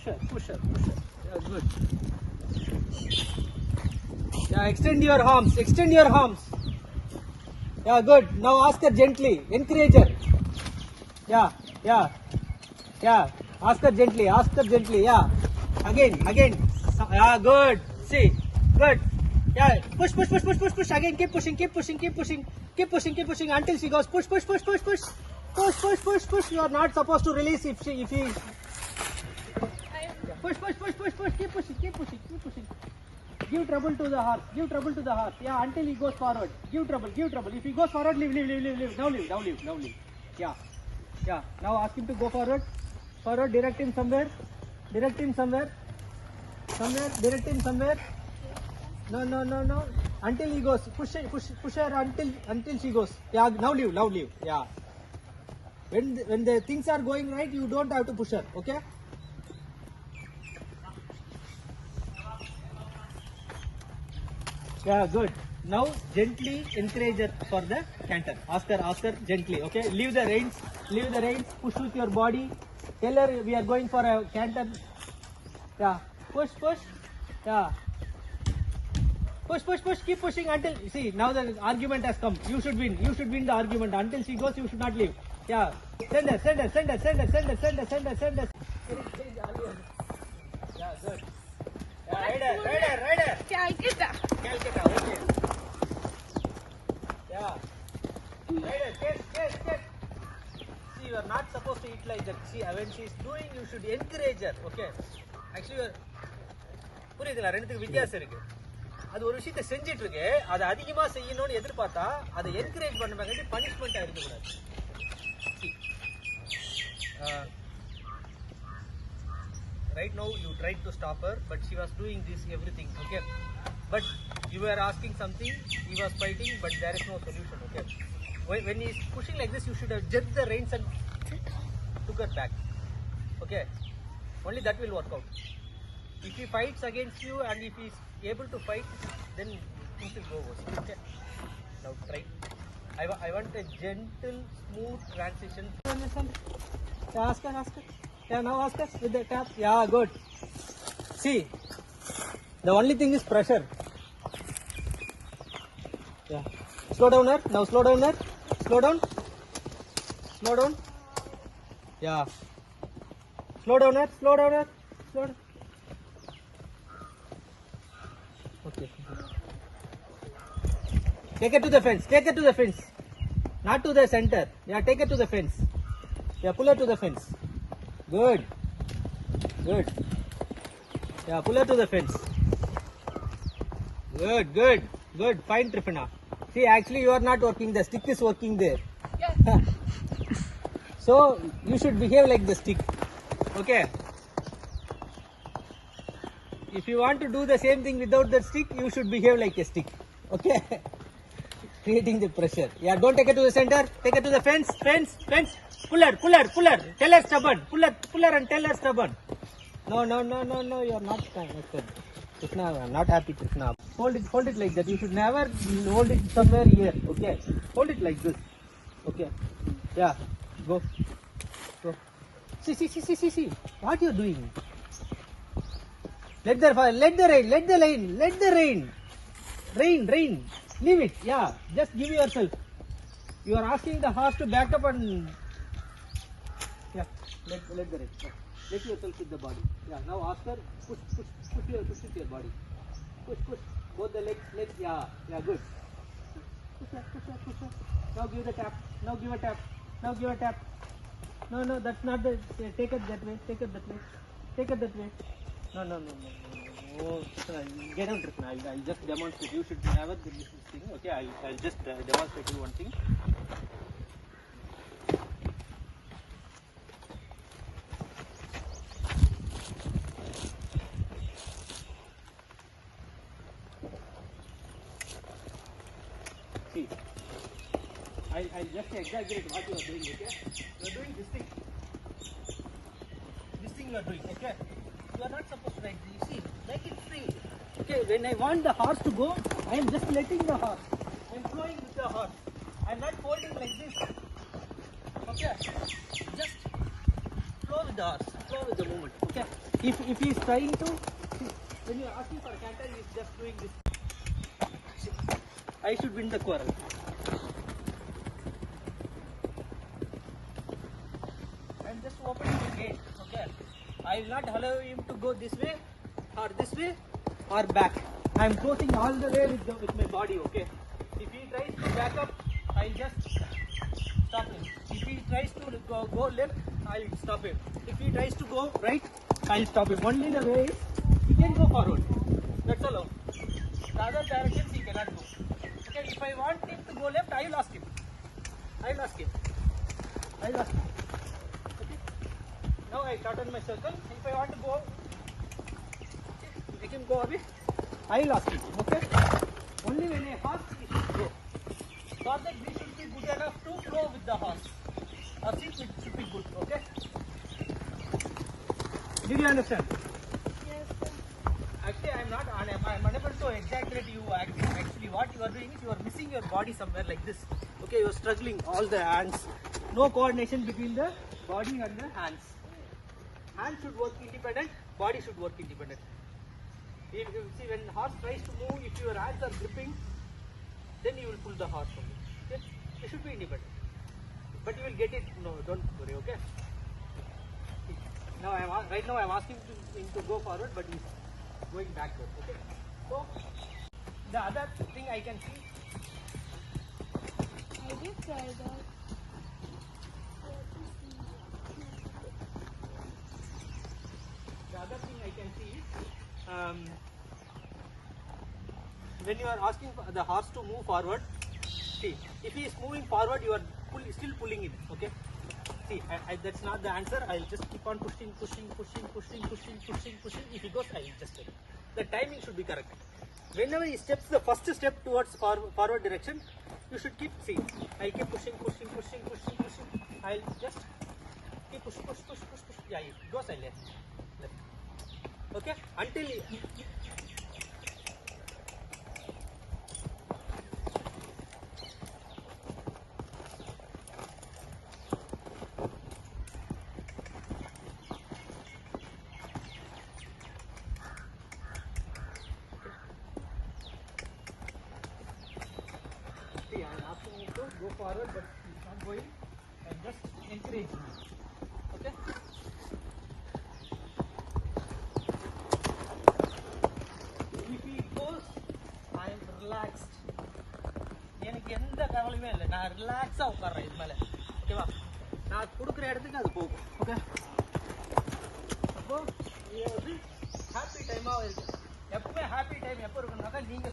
push her. Yeah, good. Yeah, extend your arms. Yeah, good. Now ask her gently. Encourage her. Yeah. Ask her gently. Yeah. Again. Yeah, good. See. Good. Yeah. Push. Again, keep pushing until she goes push. Push. You are not supposed to release if he push. Keep pushing. Give trouble to the horse. Yeah, until he goes forward. Give trouble. If he goes forward, leave. Now leave. Yeah. Now ask him to go forward. Direct him somewhere. Direct him somewhere. No. Until he goes. Push her until she goes. Yeah. Now leave. Yeah. When the things are going right, you don't have to push her. Okay. Yeah, good. Now gently encourage her for the canter. Ask her gently. Okay. Leave the reins. Push with your body. Tell her we are going for a canter. Yeah. Push. Yeah. Push. Keep pushing until see now the argument has come. You should win the argument. Until she goes, you should not leave. Yeah. Send her. Yeah, good. Yeah, rider. Calcutta. Okay. Yeah. Rider, get. See, you are not supposed to eat like that. See, when she is doing, you should encourage her. Okay. Actually, புரியுதுல ரெண்டுத்துக்கு வித்தியாசம் இருக்கு. அது ஒரு விஷயத்தை செஞ்சிட்டு இருக்கு, அதை அதிகமா செய்யணும்னு எதிர்பார்த்தா அதை என்கரேஜ் பண்ண பனிஷ்மெண்டா இருக்க கூடாது. Right now you tried to stop her, but she was doing this everything. Okay, but you were asking something, he was fighting, but there is no solution. Okay, when he is pushing like this, you should have jerked the reins and took her back. Okay, only that will work out. If he fights against you and if he is able to fight, then things will go worse. Okay, now try. I want a gentle, smooth transition. Ask her. Yeah, now ask us with the tap. Yeah, good. See, the only thing is pressure. Yeah. Slow down her. Now slow down her. Slow down. Yeah. Slow down her. Okay. Take her to the fence. Not to the center. Yeah, take her to the fence. Yeah, pull her to the fence. Good. Yeah, pull her to the fence. Good. Fine, Trifana. See, actually you are not working. The stick is working there. Yes. So, you should behave like the stick. Okay. If you want to do the same thing without the stick, you should behave like a stick. Okay. Creating the pressure. Yeah, don't take her to the center. Take her to the fence. Pull her. Tell her stubborn. Pull her and tell her stubborn. No. You are not connected. Krishna, I'm not happy, Krishna. Hold it like that. You should never hold it somewhere here. Okay. Hold it like this. Okay. Yeah. Go. See. What you are doing? Let the rain. Rain. Leave it. Yeah. Just give yourself. You are asking the horse to back up and yeah. Let the rain. Let yourself with the body. Yeah. Now ask her. Push with your body. Push. Both the legs. Yeah. Good. Push her. Now give the tap. Now give a tap. No. That's not the. Take it that way. No. Oh, get down, Krishna. I'll just demonstrate. You should never do this thing. Okay, I'll just demonstrate you one thing. See, I'll just exaggerate what you are doing. Okay, you are doing this thing. You are doing. Okay, you are not supposed to ride. You see, make it free. Okay, when I want the horse to go, I am just letting the horse. I am flowing with the horse. I am not holding like this. Okay, just flow with the horse. Flow with the movement. Okay. if he is trying to, when you are asking for a canter, he is just doing this. I should win the quarrel. I'm just opening the gate. Okay. I will not allow him to go this way or back. I'm closing all the way with my body. Okay. If he tries to back up, I'll just stop him. If he tries to go left, I'll stop him. If he tries to go right, I'll stop him. Only the way is he can go forward. That's all. The other directions he cannot go. Okay. If I want him to go left, I'll ask him. Okay. Now I shorten my circle. If I want to go, make him go away, I'll ask him. Okay. Only when I ask, he should go. For that, we should be good enough to flow with the horse. Our seat should be good. Okay. Did you understand? Yes, sir. Actually, I'm unable to exaggerate you. Actually, what you are doing is you are missing your body somewhere like this. Okay, you are struggling. All the hands. No coordination between the body and the hands. Hands should work independent. Body should work independent. If you see, when the horse tries to move, if your hands are gripping, then you will pull the horse from you. Okay? You should be independent. But you will get it. No, don't worry. Okay. Now right now I'm asking him to go forward, but he's going backward. Okay. So the other thing I can see. I did try that. The other thing I can see is when you are asking for the horse to move forward. See, if he is moving forward, you are still pulling it. Okay. See, that's not the answer. I'll just keep on pushing. If he goes, I will just take it. The timing should be correct. Whenever he steps the first step towards forward direction, you should keep, see, I'll keep pushing. I'll just keep push. Yeah, he goes, I'll left. Okay, until he, see, I'm asking him to go forward, but he's not going. I'm just encouraging him. Okay. If he goes, I am relaxed. எனக்கு எந்த கவலையுமே இல்லை. நான் ரிலாக்ஸாக உட்கார்றேன் இது மேலே. ஓகேவா? நான் கொடுக்குற இடத்துக்கு அது போகும். ஓகே. அப்போ இது வந்து ஹாப்பி டைமாக இருக்குது. எப்பவுமே ஹாப்பி டைம் எப்போ இருக்குன்னாக்கா நீங்கள்